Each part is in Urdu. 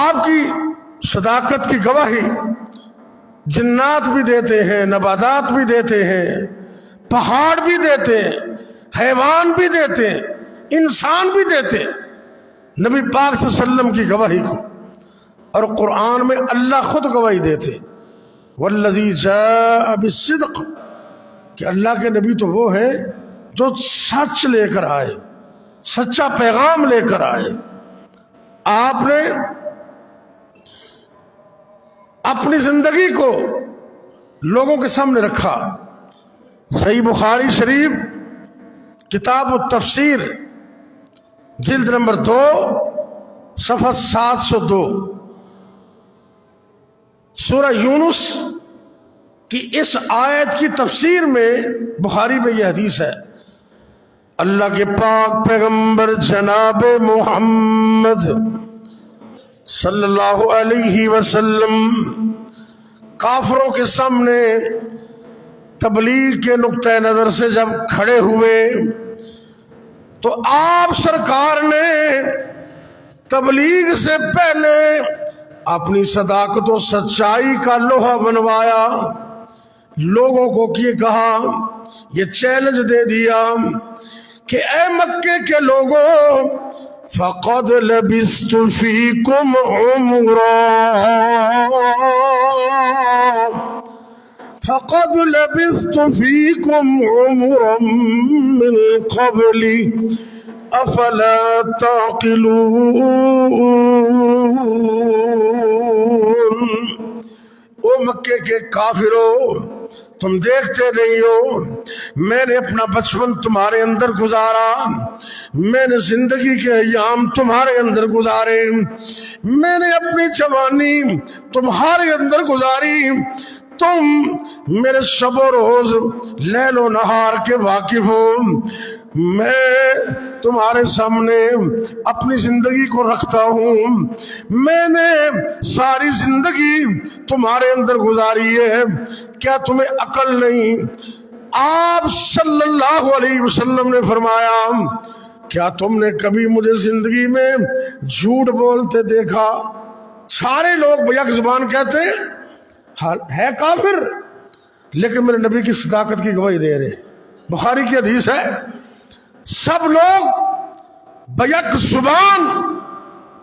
آپ کی صداقت کی گواہی جنات بھی دیتے ہیں، نباتات بھی دیتے ہیں، پہاڑ بھی دیتے ہیں، حیوان بھی دیتے ہیں، انسان بھی دیتے ہیں نبی پاک صلی اللہ علیہ وسلم کی گواہی کو۔ اور قرآن میں اللہ خود گواہی دیتے، والذی جاء بالصدق، کہ اللہ کے نبی تو وہ ہیں جو سچ لے کر آئے، سچا پیغام لے کر آئے۔ آپ نے اپنی زندگی کو لوگوں کے سامنے رکھا۔ صحیح بخاری شریف کتاب التفسیر جلد نمبر 2 صفحہ 702، سورہ یونس کی اس آیت کی تفسیر میں بخاری میں یہ حدیث ہے، اللہ کے پاک پیغمبر جناب محمد صلی اللہ علیہ وسلم کافروں کے سامنے تبلیغ کے نقطہ نظر سے جب کھڑے ہوئے تو آپ سرکار نے تبلیغ سے پہلے اپنی صداقت و سچائی کا لوہا بنوایا، لوگوں کو یہ کہا، یہ چیلنج دے دیا کہ اے مکے کے لوگوں، فَقَدْ لَبِثْتُ فِيكُمْ عُمُرًا فَقَدْ لَبِثْتُ فِيكُمْ عُمُرًا مِّن قَبْلِ أَفَلَا تَعْقِلُونَ۔ او مکے کے کافروں، تم دیکھتے نہیں ہو، میں نے اپنا بچپن تمہارے اندر گزارا، میں نے زندگی کے ایام تمہارے اندر گزارے، میں نے اپنی جوانی تمہارے اندر گزاری، تم میرے شب و روز لیل و نہار کے واقف ہو، میں تمہارے سامنے اپنی زندگی کو رکھتا ہوں، میں نے ساری زندگی تمہارے اندر گزاری ہے، کیا تمہیں عقل نہیں؟ آپ صلی اللہ علیہ وسلم نے فرمایا، کیا تم نے کبھی مجھے زندگی میں جھوٹ بولتے دیکھا؟ سارے لوگ یک زبان کہتے ہے کافر، لیکن میرے نبی کی صداقت کی گواہی دے رہے۔ بخاری کی حدیث ہے، سب لوگ بیک زبان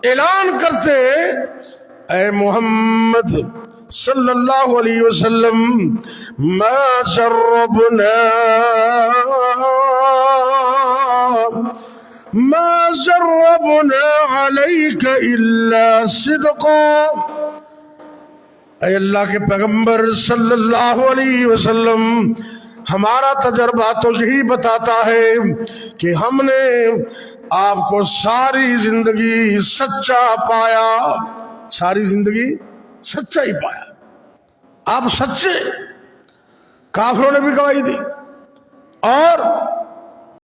اعلان کرتے اے محمد صلی اللہ علیہ وسلم، ما جربنا علیک الا صدقا، اے اللہ کے پیغمبر صلی اللہ علیہ وسلم، ہمارا تجربہ تو یہی بتاتا ہے کہ ہم نے آپ کو ساری زندگی سچا پایا، ساری زندگی سچا ہی پایا، آپ سچے۔ کافروں نے بھی گواہی دی، اور